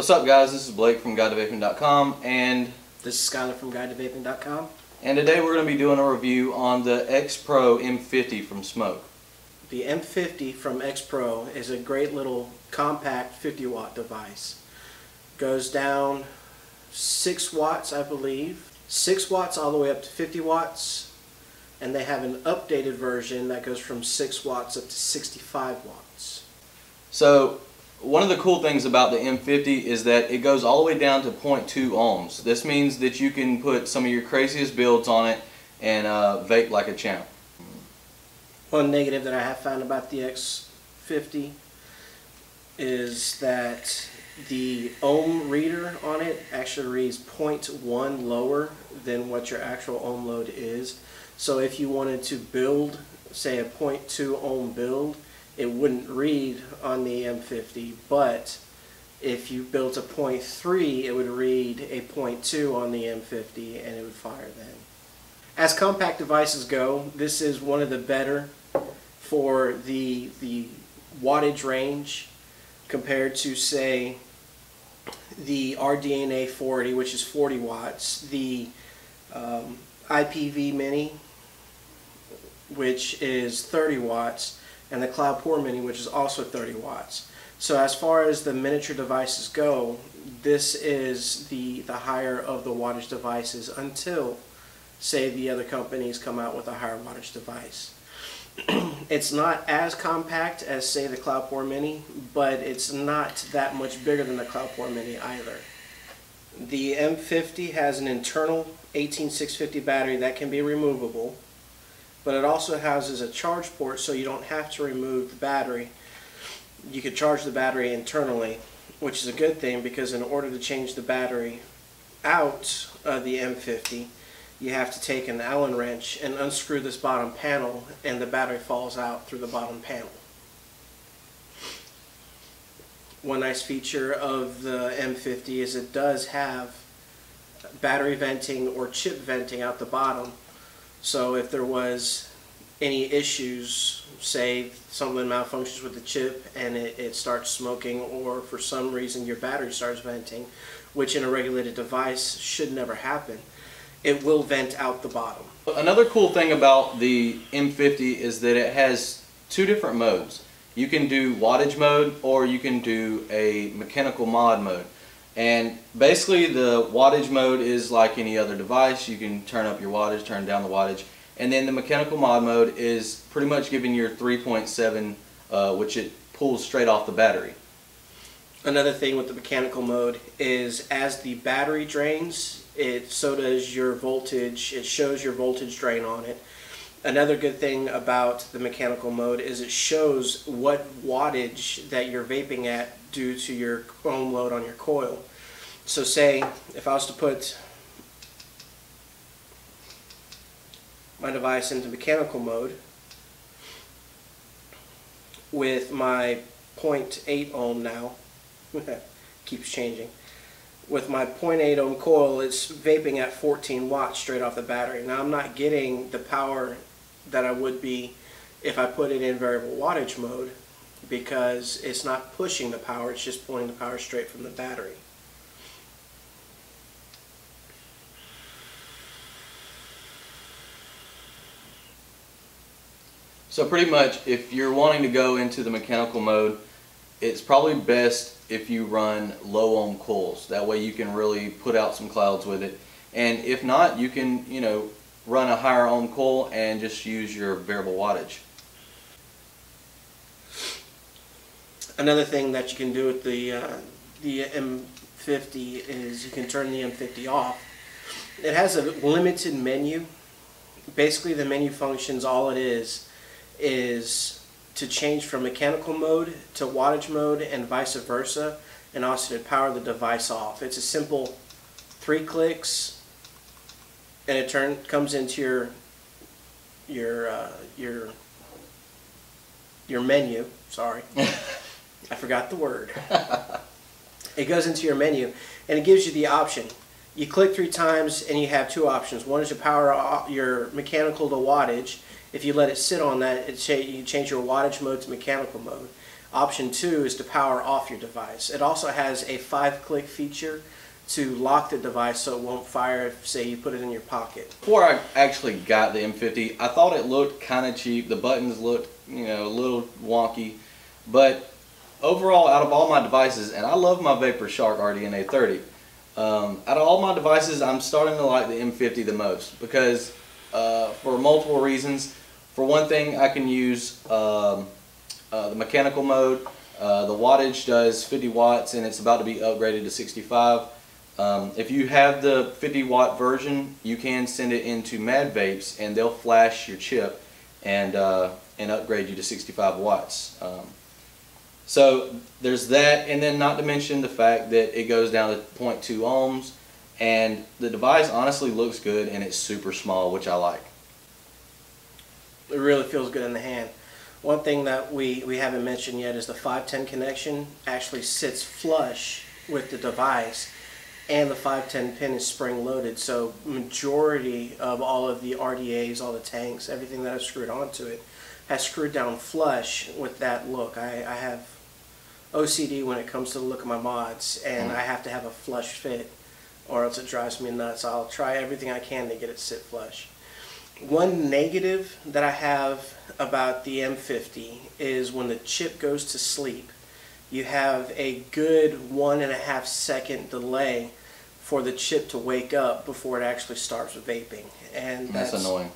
What's up, guys? This is Blake from GuideToVaping.com, and this is Skyler from GuideToVaping.com. And today we're going to be doing a review on the Xpro M50 from Smok. The M50 from Xpro is a great little compact 50-watt device. Goes down 6 watts, I believe. 6 watts all the way up to 50 watts. And they have an updated version that goes from 6 watts up to 65 watts. So, one of the cool things about the M50 is that it goes all the way down to 0.2 ohms. This means that you can put some of your craziest builds on it and vape like a champ. One negative that I have found about the X50 is that the ohm reader on it actually reads 0.1 lower than what your actual ohm load is. So if you wanted to build, say, a 0.2 ohm build, it wouldn't read on the M50, but if you built a 0.3, it would read a 0.2 on the M50 and it would fire then. As compact devices go, this is one of the better for the wattage range compared to, say, the RDNA 40, which is 40 watts, the IPV Mini, which is 30 watts, and the Cloudpour Mini, which is also 30 watts. So as far as the miniature devices go, this is the higher of the wattage devices until, say, the other companies come out with a higher wattage device. It's not as compact as, say, the Cloudpour Mini, but it's not that much bigger than the Cloudpour Mini either. The M50 has an internal 18650 battery that can be removable, but it also houses a charge port, so you don't have to remove the battery. You could charge the battery internally, which is a good thing, because in order to change the battery out of the M50, you have to take an Allen wrench and unscrew this bottom panel, and the battery falls out through the bottom panel. One nice feature of the M50 is it does have battery venting or chip venting out the bottom. So if there was any issues, say something malfunctions with the chip and it starts smoking, or for some reason your battery starts venting, which in a regulated device should never happen, it will vent out the bottom. Another cool thing about the M50 is that it has 2 different modes. You can do wattage mode, or you can do a mechanical mod mode. And basically the wattage mode is like any other device. You can turn up your wattage, turn down the wattage. And then the mechanical mod mode is pretty much giving your 3.7, which it pulls straight off the battery. Another thing with the mechanical mode is as the battery drains, so does your voltage. It shows your voltage drain on it. Another good thing about the mechanical mode is it shows what wattage that you're vaping at due to your ohm load on your coil. So say if I was to put my device into mechanical mode with my 0.8 ohm now, keeps changing, with my 0.8 ohm coil, it's vaping at 14 watts straight off the battery. Now I'm not getting the power that I would be if I put it in variable wattage mode, because it's not pushing the power, it's just pulling the power straight from the battery. So pretty much, if you're wanting to go into the mechanical mode, it's probably best if you run low ohm coils. That way you can really put out some clouds with it. And if not, you can, run a higher ohm coil and just use your variable wattage. Another thing that you can do with the M50 is you can turn the M50 off. It has a limited menu. Basically the menu functions, all it is to change from mechanical mode to wattage mode and vice versa, and also to power the device off. It's a simple 3 clicks and it comes into your menu. Sorry. I forgot the word. It goes into your menu and it gives you the option. You click 3 times and you have 2 options. One is to power your mechanical to wattage. If you let it sit on that, you change your wattage mode to mechanical mode. Option 2 is to power off your device. It also has a 5-click feature to lock the device so it won't fire if, say, you put it in your pocket. Before I actually got the M50, I thought it looked kind of cheap. The buttons looked, you know, a little wonky. But overall, out of all my devices, and I love my Vapor Shark RDNA 30, out of all my devices, I'm starting to like the M50 the most because for multiple reasons. For one thing, I can use the mechanical mode. The wattage does 50 watts and it's about to be upgraded to 65. If you have the 50 watt version, you can send it into Mad Vapes and they'll flash your chip and upgrade you to 65 watts. So there's that, and then not to mention the fact that it goes down to 0.2 ohms, and the device honestly looks good and it's super small, which I like. It really feels good in the hand. One thing that we haven't mentioned yet is the 510 connection actually sits flush with the device, and the 510 pin is spring loaded, so majority of all of the RDAs, all the tanks, everything that is screwed onto it has screwed down flush with that look. I have OCD when it comes to the look of my mods, and I have to have a flush fit or else it drives me nuts. I'll try everything I can to get it to sit flush. One negative that I have about the M50 is when the chip goes to sleep, you have a good 1.5 second delay for the chip to wake up before it actually starts vaping, and that's annoying.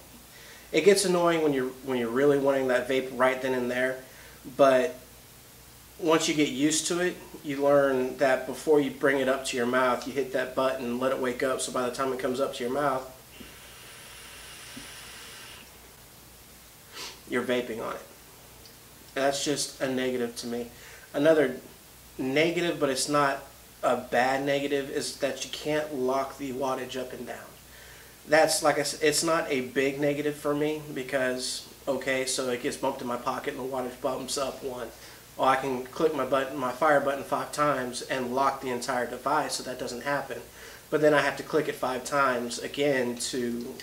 It gets annoying when you're really wanting that vape right then and there, but once you get used to it, you learn that before you bring it up to your mouth, you hit that button and let it wake up, so by the time it comes up to your mouth, you're vaping on it. And that's just a negative to me. Another negative, but it's not a bad negative, is that you can't lock the wattage up and down. That's, like I said, it's not a big negative for me because, okay, so it gets bumped in my pocket and the wattage bumps up one. Well, I can click my button, my fire button 5 times and lock the entire device so that doesn't happen. But then I have to click it 5 times again to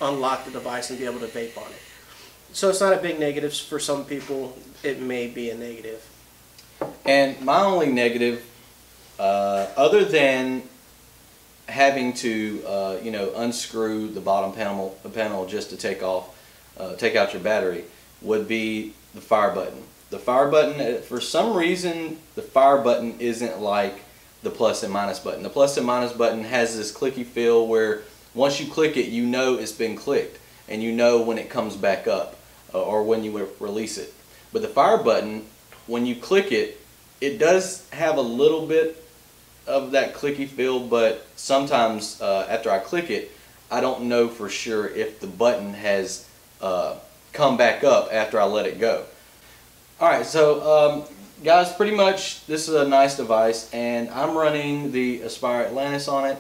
unlock the device and be able to vape on it. So it's not a big negative. For some people, it may be a negative. And my only negative, other than having to unscrew the bottom panel just to take out your battery, would be the fire button. The fire button, for some reason, the fire button isn't like the plus and minus button. The plus and minus button has this clicky feel where once you click it, you know it's been clicked and you know when it comes back up or when you release it. But the fire button, when you click it, it does have a little bit of that clicky feel, but sometimes after I click it, I don't know for sure if the button has come back up after I let it go. Alright, so guys, pretty much this is a nice device, and I'm running the Aspire Atlantis on it,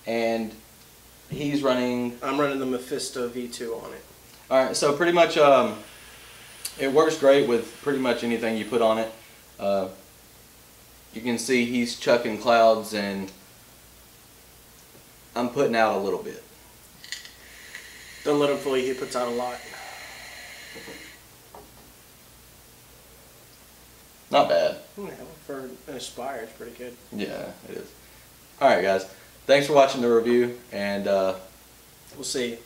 and he's running... I'm running the Mephisto V2 on it. Alright, so pretty much it works great with pretty much anything you put on it. You can see he's chucking clouds and I'm putting out a little bit. Don't let him fool you, he puts out a lot. Not bad. Yeah, for an Aspire, it's pretty good. Yeah, it is. Alright guys, thanks for watching the review, and we'll see you.